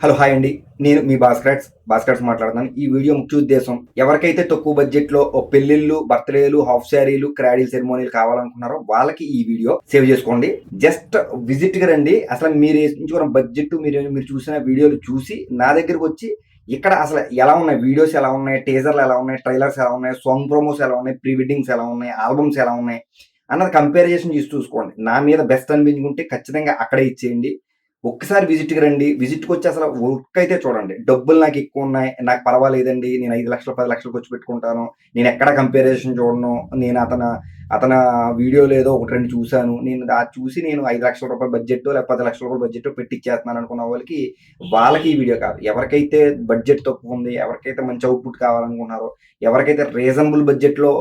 Hello hi అండి. నేను మీ భాస్కర్స్ మాట్లాడుతున్నాను. ఈ వీడియో ముఖ్య ఉద్దేశం ఎవరికైతే తక్కువ బడ్జెట్‌లో పెళ్ళిళ్ళు, బర్త్‌డేలు, హాఫ్ శారీలు, క్రాడిల్ సెరమోనీలు కావాలనుకున్నారో వాళ్ళకి ఈ వీడియో సేవ్ చేసుకోండి. జస్ట్ విజిట్‌గా రండి. అసలు మీరు ఎంచుకున్న బడ్జెట్ మీరు చూసిన వీడియోలు చూసి నా దగ్గరకొచ్చి ఇక్కడ అసలు ఎలా ఉన్నాయి, వీడియోస్ ఎలా ఉన్నాయి, టీజర్‌లు ఎలా ఉన్నాయి, ట్రైలర్స్ ఎలా ఉన్నాయి, సాంగ్ ప్రోమోస్ ఎలా ఉన్నాయి, ప్రీ వెడ్డింగ్స్ ఎలా ఉన్నాయి, ఆల్బమ్స్ ఎలా ఉన్నాయి అన్నది కంపారిజన్ చేసి చూసుకోండి. నా మీద బెస్ట్ అనిపించుకుంటే ఖచ్చితంగా అక్కడే ఇచ్చేయండి. ఒక్కసారి విజిట్‌కి రండి. విజిట్‌కొచ్చి అసలు వర్క్ అయితే చూడండి. డబ్బులు నాకెక్కువున్నాయి. నాకు పర్వాలేదండి. నేను 5,00,000, 10,00,000 ఖర్చు పెట్టుకుంటాను. నేనెక్కడ కంపారిజన్ చూడను. నేను అతన వీడియోలో ఏదో ఒకటి, 2 చూసాను. నేను అది చూసి నేను రూ. 5,00,000 బడ్జెట్టో లేకపోతే రూ. 10,00,000 బడ్జెట్టో పెట్టి ఇచ్చేస్తున్నాను అనుకున్న వాళ్ళకి ఈ వీడియో కాదు. ఎవరికైతే బడ్జెట్ తక్కువుంది, ఎవరికైతే మంచి అవుట్‌పుట్ కావాలనుకుంటున్నారో, ఎవరికైతే రీజనబుల్ బడ్జెట్‌లో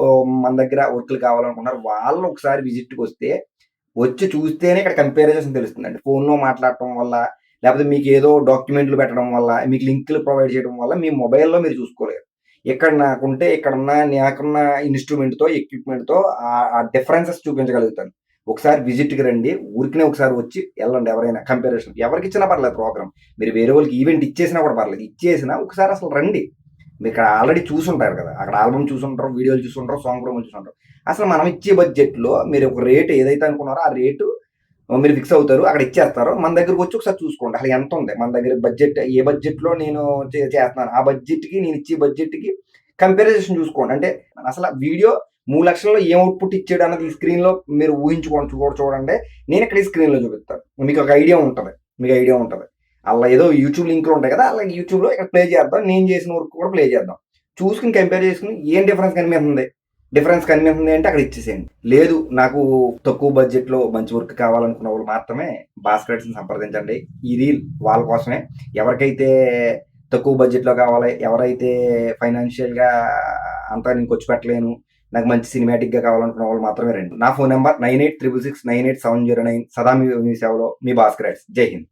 మన దగ్గర వర్కులు కావాలనుకుంటున్నారో వాళ్ళు ఒకసారి విజిట్‌కొస్తే వచ్చి చూస్తేనే ఇక్కడ కంపారిజన్ తెలుస్తుందండి. ఫోన్‌లో మాట్లాడటం వల్ల, లేపోతే మీకేదో డాక్యుమెంట్లు పెట్టడం వల్ల, మీకు లింకులు ప్రొవైడ్ చేయడం వల్ల మీ మొబైల్‌లో మీరు చూసుకోలేరు. ఇక్కడ నాకున్న ఇన్‌స్ట్రుమెంట్‌తో, ఎక్విప్‌మెంట్‌తో ఆ డిఫరెన్సెస్ చూపించగలుగుతాను. ఒకసారి విజిట్‌కి రండి. ఊరికనే ఒకసారి వచ్చి ఎళ్ళండి ఎవరైనా కంపారిజన్. ఎవరికిచ్చినా పర్లేదు ప్రోగ్రామ్. మీరు వేరే వాళ్ళకి ఈవెంట్ ఇచ్చేసినా కూడా పర్లేదు. ఇచ్చేసినా ఒకసారి అసలు రండి. మీరిక్కడ ఆల్రెడీ చూసుంటారు కదా! అక్కడ ఆల్బమ్ చూసుంటారు, వీడియోలు చూసుంటారు, సాంగ్ ప్రోమోలు చూసుంటారు. అసలు మనం ఇచ్చే బడ్జెట్‌లో మీరు ఒక రేట్ ఏదైతే అనుకున్నారో ఆ రేటు మీరు ఫిక్స్ అవుతారు. అక్కడ ఇచ్చేస్తారు. మన దగ్గరకొచ్చి ఒకసారి చూసుకోండి. అసలు ఎంతుంది? మన దగ్గర బడ్జెట్ ఏ బడ్జెట్‌లో నేను చేస్తున్నాను. ఆ బడ్జెట్‌కి నేనిచ్చే బడ్జెట్‌కి కంపారిజన్ చూసుకోండి. అంటే అసల వీడియో 3,00,000లో ఏం అవుట్‌పుట్ ఇచ్చాడు అన్నది ఈ స్క్రీన్‌లో మీరు ఊహించుకోండి చూడండి. నేనిక్కడ ఈ స్క్రీన్‌లో చూపిస్తాను. మీకొక ఐడియా ఉంటది. మీకు ఐడియా ఉంటది. అలా ఏదో యూట్యూబ్ లింక్‌లు ఉంటాయి కదా! అలా యూట్యూబ్‌లో ఇక్కడ ప్లే చేద్దాం. నేను చేసిన వర్క్ కూడా ప్లే చేద్దాం. చూసుకొని కంపేర్ చేసుకొని ఏం డిఫరెన్స్ కనిపిస్తుంది అంటే అక్కడ ఇచ్చేసేయండి. లేదు నాకు తక్కువ బడ్జెట్‌లో మంచి వర్క్ కావాలనుకున్న వాళ్ళు మాత్రమే భాస్కర్స్‌ని సంప్రదించండి. ఈ రీల్ వాళ్ళ కోసమే. ఎవరికైతే తక్కువ బడ్జెట్‌లో కావాలి, ఎవరైతే ఫైనాన్షియల్‌గా అంతా నేను ఖర్చు పెట్టలేను, నాకు మంచి సినిమాటిక్‌గా కావాలనుకున్న వాళ్ళు మాత్రమే రండి. నా ఫోన్ నంబర్ 9866698709 సదా మీ సేవలో మీ భాస్కర్. జై హింద్.